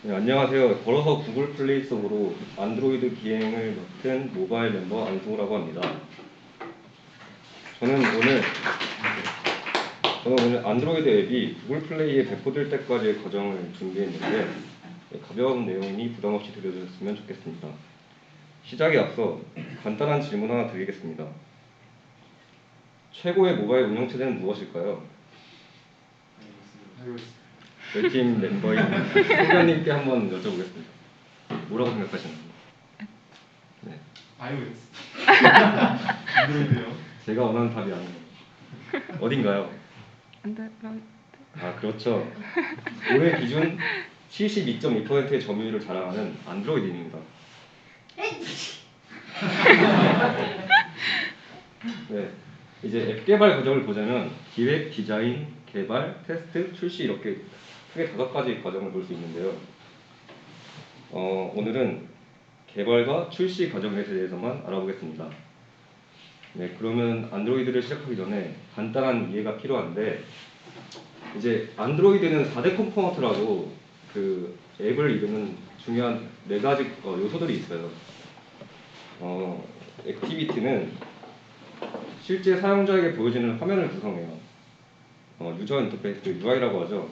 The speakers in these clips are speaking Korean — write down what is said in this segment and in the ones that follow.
네, 안녕하세요. 걸어서 구글 플레이 속으로 안드로이드 기행을 맡은 모바일 멤버 안승우라고 합니다. 저는 오늘, 저는 오늘 안드로이드 앱이 구글 플레이에 배포될 때까지의 과정을 준비했는데 가벼운 내용이니 부담 없이 들려주셨으면 좋겠습니다. 시작에 앞서 간단한 질문 하나 드리겠습니다. 최고의 모바일 운영체제는 무엇일까요? 저희 팀 멤버인 소변님께 한번 여쭤보겠습니다. 뭐라고 생각하시나요? 네. iOS. 안드로이드요. 제가 원하는 답이 아니에요. 어딘가요? 안드로이드. 아, 그렇죠. 올해 기준 72.2%의 점유율을 자랑하는 안드로이드입니다. 네, 이제 앱 개발 과정을 보자면 기획, 디자인, 개발, 테스트, 출시 이렇게 크게 5가지 과정을 볼 수 있는데요. 오늘은 개발과 출시 과정에 대해서만 알아보겠습니다. 네, 그러면 안드로이드를 시작하기 전에 간단한 이해가 필요한데 이제 안드로이드는 4대 컴포넌트라고 그 앱을 이루는 중요한 4가지 요소들이 있어요. 액티비티는 실제 사용자에게 보여지는 화면을 구성해요. 유저 인터페이스 UI라고 하죠.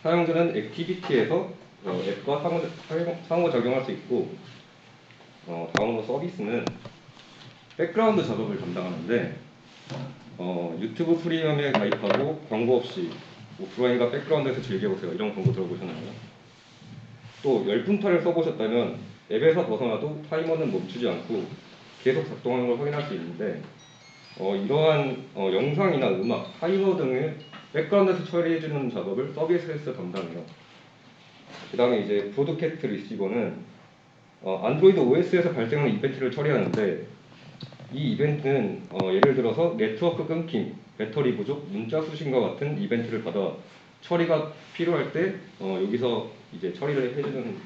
사용자는 액티비티에서 앱과 상호작용할 수 있고 다음으로 서비스는 백그라운드 작업을 담당하는데 유튜브 프리미엄에 가입하고 광고 없이 오프라인과 백그라운드에서 즐겨보세요. 이런 광고 들어보셨나요? 또 열풍타를 써보셨다면 앱에서 벗어나도 타이머는 멈추지 않고 계속 작동하는 걸 확인할 수 있는데 이러한 영상이나 음악, 타이머 등을 백그라운드에서 처리해주는 작업을 서비스에서 담당해요. 그 다음에 이제 브로드캐스트 리시버는 안드로이드 OS에서 발생하는 이벤트를 처리하는데 이 이벤트는 예를 들어서 네트워크 끊김, 배터리 부족, 문자 수신과 같은 이벤트를 받아 처리가 필요할 때 여기서 이제 처리를 해주는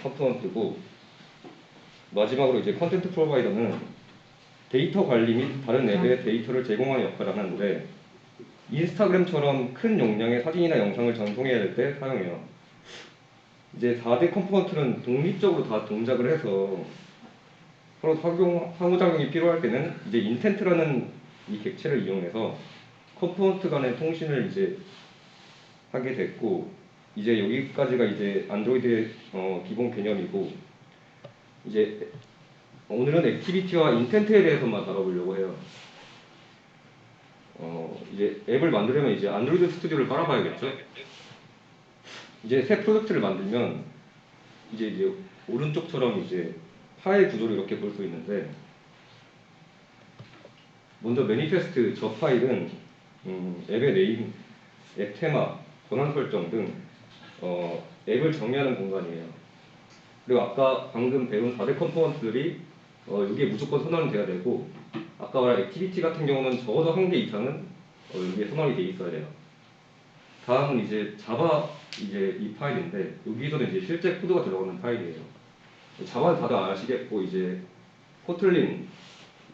컴포넌트고 마지막으로 이제 컨텐트 프로바이더는 데이터 관리 및 다른 앱에 데이터를 제공하는 역할을 하는데 인스타그램처럼 큰 용량의 사진이나 영상을 전송해야 될 때 사용해요. 이제 4대 컴포넌트는 독립적으로 다 동작을 해서 서로 상호작용이 필요할 때는 이제 인텐트라는 이 객체를 이용해서 컴포넌트 간의 통신을 이제 하게 됐고 이제 여기까지가 이제 안드로이드의 기본 개념이고 이제 오늘은 액티비티와 인텐트에 대해서만 다뤄보려고 해요. 이제 앱을 만들려면 이제 안드로이드 스튜디오를 깔아봐야겠죠. 이제 새 프로젝트를 만들면 이제 오른쪽처럼 이제 파일 구조를 이렇게 볼 수 있는데 먼저 매니페스트 저 파일은 앱의 네임, 앱 테마, 권한 설정 등 앱을 정의하는 공간이에요. 그리고 아까 방금 배운 4대 컴포넌트들이 여기에 무조건 선언이 돼야 되고 아까 말한 액티비티 같은 경우는 적어도 1개 이상은 여기에 선언이 돼 있어야 돼요. 다음은 이제 자바 이제 이 파일인데 여기서는 이제 실제 코드가 들어가는 파일이에요. 자바는 다들 아시겠고 이제 코틀린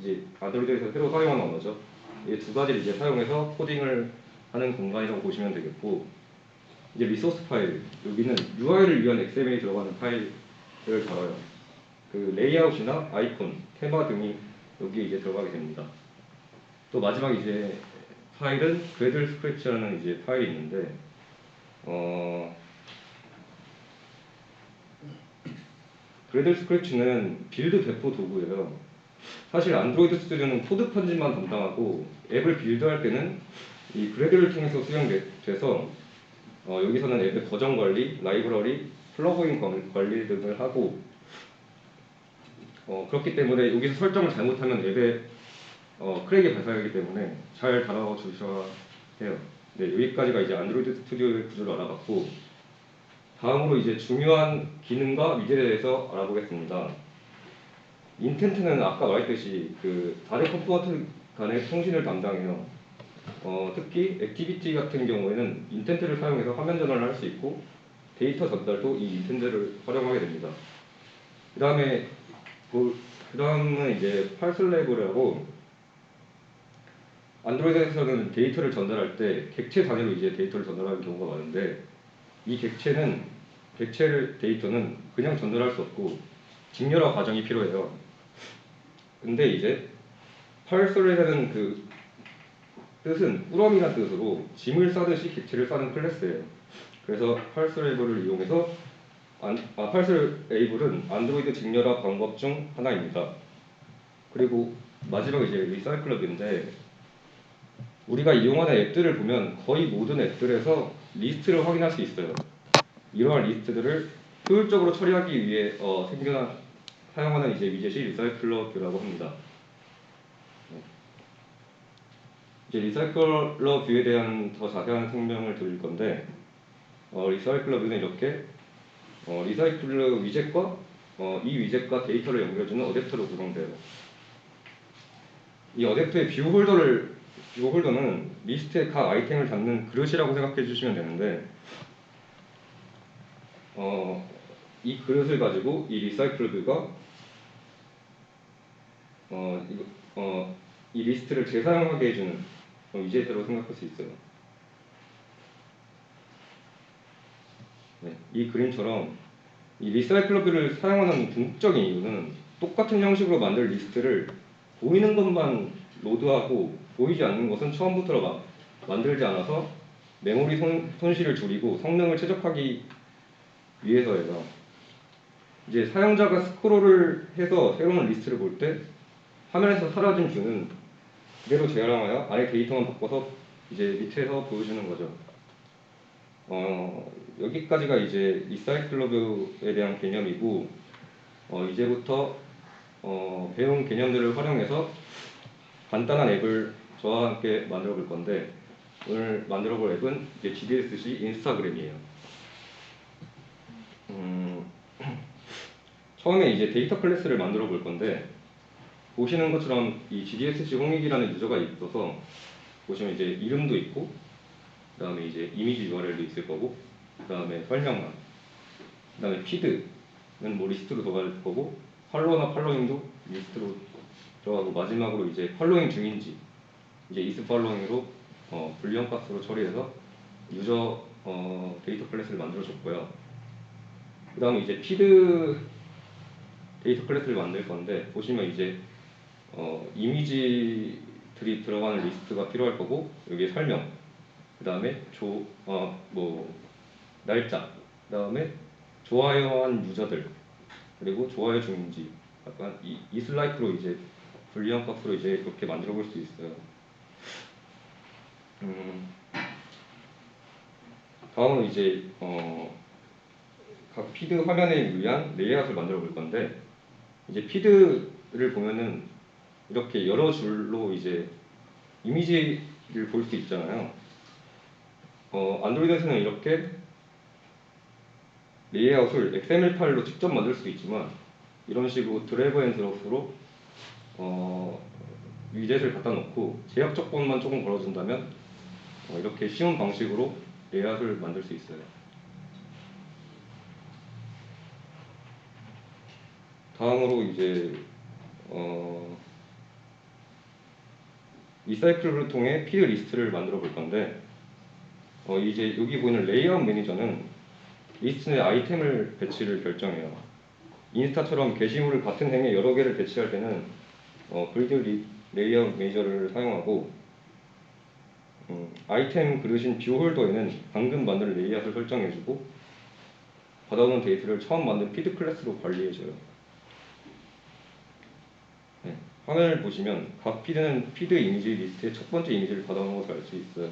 이제 안드로이드에서 새로 사용하는 언어죠. 이 2가지를 이제 사용해서 코딩을 하는 공간이라고 보시면 되겠고 이제 리소스 파일 여기는 UI를 위한 XML이 들어가는 파일을 다뤄요. 그 레이아웃이나 아이콘, 테마 등이 여기에 이제 들어가게 됩니다. 또 마지막 이제 파일은 그래들 스크래치라는 이제 파일이 있는데 그래들 스크래치는 빌드 배포 도구예요. 사실 안드로이드 스튜디오는 코드 편집만 담당하고 앱을 빌드할 때는 이 그래들을 통해서 수행돼서 여기서는 앱의 버전 관리, 라이브러리, 플러그인 관리 등을 하고 그렇기 때문에 여기서 설정을 잘못하면 앱에 크랙이 발생하기 때문에 잘 다뤄 주셔야 해요. 네, 여기까지가 이제 안드로이드 스튜디오의 구조를 알아봤고 다음으로 이제 중요한 기능과 미래에 대해서 알아보겠습니다. 인텐트는 아까 말했듯이 그 4대 컴포넌트 간의 통신을 담당해요. 특히 액티비티 같은 경우에는 인텐트를 사용해서 화면 전환을 할 수 있고 데이터 전달도 이 인텐트를 활용하게 됩니다. 그 다음은 이제 팔슬레이브라고 안드로이드에서는 데이터를 전달할 때 객체 단위로 이제 데이터를 전달하는 경우가 많은데 이 객체는 객체 데이터는 그냥 전달할 수 없고 직렬화 과정이 필요해요. 근데 이제 파일솔이라는 그 뜻은 꾸러미란 뜻으로 짐을 싸듯이 객체를 싸는 클래스예요. 그래서 파일솔레이블을 이용해서 파일솔레이블은 안드로이드 직렬화 방법 중 하나입니다. 그리고 마지막 이제 리사이클러인데 우리가 이용하는 앱들을 보면 거의 모든 앱들에서 리스트를 확인할 수 있어요. 이러한 리스트들을 효율적으로 처리하기 위해 사용하는 이제 위젯이 리사이클러 뷰라고 합니다. 이제 리사이클러 뷰에 대한 더 자세한 설명을 드릴 건데 리사이클러 뷰는 이렇게 리사이클러 위젯과 이 위젯과 데이터를 연결해주는 어댑터로 구성돼요. 이 어댑터의 뷰 홀더는 리스트의 각 아이템을 담는 그릇이라고 생각해 주시면 되는데 이 그릇을 가지고 이 리사이클러 뷰가 이 리스트를 재사용하게 해주는 위젯으로 생각할 수 있어요. 네, 이 그림처럼 이 리사이클러 뷰를 사용하는 궁극적인 이유는 똑같은 형식으로 만들 리스트를 보이는 것만 로드하고 보이지 않는 것은 처음부터 만들지 않아서 메모리 손실을 줄이고 성능을 최적화하기 위해서예요. 이제 사용자가 스크롤을 해서 새로운 리스트를 볼 때 화면에서 사라진 뷰는 그대로 재활용하여 안에 데이터만 바꿔서 이제 밑에서 보여주는 거죠. 여기까지가 이제 리사이클러 뷰에 대한 개념이고 이제부터 배운 개념들을 활용해서 간단한 앱을 저와 함께 만들어 볼 건데 오늘 만들어 볼 앱은 이제 GDSC 인스타그램이에요. 처음에 이제 데이터 클래스를 만들어 볼 건데 보시는 것처럼 이 GDSC 홍익이라는 유저가 있어서 보시면 이제 이름도 있고 그 다음에 이제 이미지 URL도 있을 거고 그 다음에 설명만 그 다음에 피드는 뭐 리스트로 들어갈 거고 팔로우나 팔로잉도 리스트로 들어가고 마지막으로 이제 팔로잉 중인지 이제 is 팔로잉으로 불리한 값으로 처리해서 유저 데이터 클래스를 만들어 줬고요. 그 다음에 이제 피드 데이터 클래스를 만들 건데 보시면 이제 이미지들이 들어가는 리스트가 필요할 거고 여기에 설명 그 다음에 날짜 그 다음에 좋아요한 유저들 그리고 좋아요 중인지 약간 이슬라이크로 이제 불리한 값으로 이제 이렇게 만들어 볼 수 있어요. 다음은 이제 각 피드 화면에 위한 레이아웃을 만들어 볼 건데 이제 피드를 보면은 이렇게 여러 줄로 이제 이미지를 볼 수 있잖아요. 안드로이드에서는 이렇게 레이아웃을 XML 파일로 직접 만들 수도 있지만 이런 식으로 드래그 앤 드롭으로 위젯을 갖다 놓고 제약 조건만 조금 걸어준다면 이렇게 쉬운 방식으로 레이아웃을 만들 수 있어요. 다음으로 이제 리사이클을 통해 피드 리스트를 만들어 볼 건데 이제 여기 보이는 레이아웃 매니저는 리스트 내 아이템을 배치를 결정해요. 인스타처럼 게시물을 같은 행에 여러 개를 배치할 때는 그리드 레이아웃 매니저를 사용하고 아이템 그릇인 뷰 홀더에는 방금 만든 레이아웃을 설정해주고 받아오는 데이터를 처음 만든 피드 클래스로 관리해줘요. 네, 화면을 보시면 각 피드는 피드 이미지 리스트의 첫 번째 이미지를 받아오는 것을 알 수 있어요.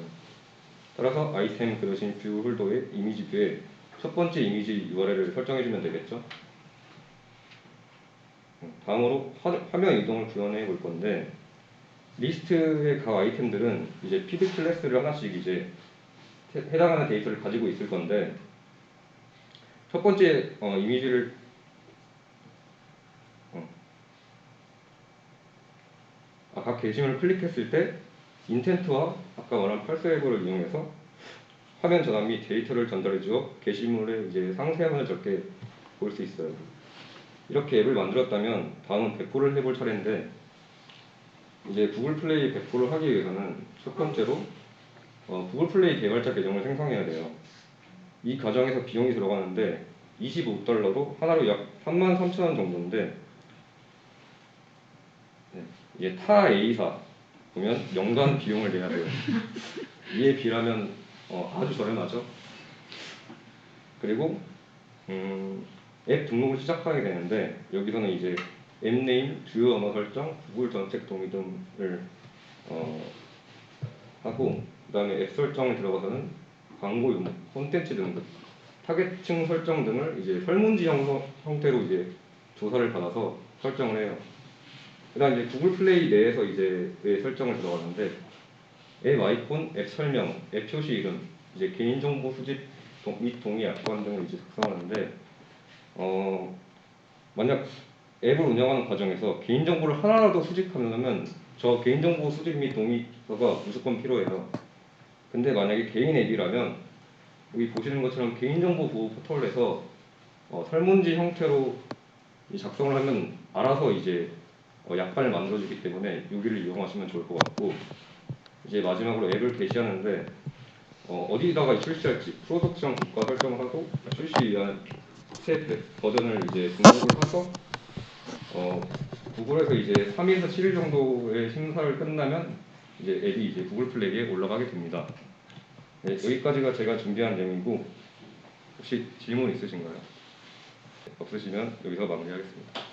따라서 아이템 그릇인 뷰 홀더의 이미지 뷰에 첫 번째 이미지 URL을 설정해주면 되겠죠. 다음으로 화면 이동을 구현해 볼 건데 리스트의 각 아이템들은 이제 피드 클래스를 하나씩 이제 해당하는 데이터를 가지고 있을 건데 첫 번째 이미지를 각 게시물을 클릭했을 때 인텐트와 아까 말한 펄스웨이브를 이용해서 화면 전환 및 데이터를 전달해 주어 게시물의 이제 상세함을 적게 볼 수 있어요. 이렇게 앱을 만들었다면 다음은 배포를 해볼 차례인데 이제 구글 플레이 배포를 하기 위해서는 첫 번째로 구글 플레이 개발자 계정을 생성해야 돼요. 이 과정에서 비용이 들어가는데 $25로 하나로 약 33,000원 정도인데, 네, 이게 타 A사 보면 연간 비용을 내야 돼요. 이에 비하면 아주 저렴하죠. 그리고 앱 등록을 시작하게 되는데, 여기서는 이제 앱 네임, 주요 언어 설정, 구글 전책 동의 등을 하고, 그 다음에 앱 설정에 들어가서는 광고 요목, 콘텐츠 등급, 타겟층 설정 등을 이제 설문지 형태로 이제 조사를 받아서 설정을 해요. 그다음 이제 구글 플레이 내에서 이제 설정을 들어가는데, 앱 아이콘, 앱 설명, 앱 표시 이름, 이제 개인정보 수집 및 동의 약관 등을 이제 작성하는데, 만약 앱을 운영하는 과정에서 개인정보를 하나라도 수집하려면 저 개인정보 수집 및 동의서가 무조건 필요해요. 근데 만약에 개인 앱이라면 여기 보시는 것처럼 개인정보 보호 포털에서 설문지 형태로 작성을 하면 알아서 이제 약관을 만들어주기 때문에 여기를 이용하시면 좋을 것 같고, 이제 마지막으로 앱을 게시하는데 어디다가 출시할지 프로덕트랑 국가 설정을 하고, 출시 위한 새 버전을 이제 등록을 해서 구글에서 이제 3일에서 7일 정도의 심사를 끝나면 이제 앱이 이제 구글 플레이에 올라가게 됩니다. 네, 여기까지가 제가 준비한 내용이고, 혹시 질문 있으신가요? 없으시면 여기서 마무리하겠습니다.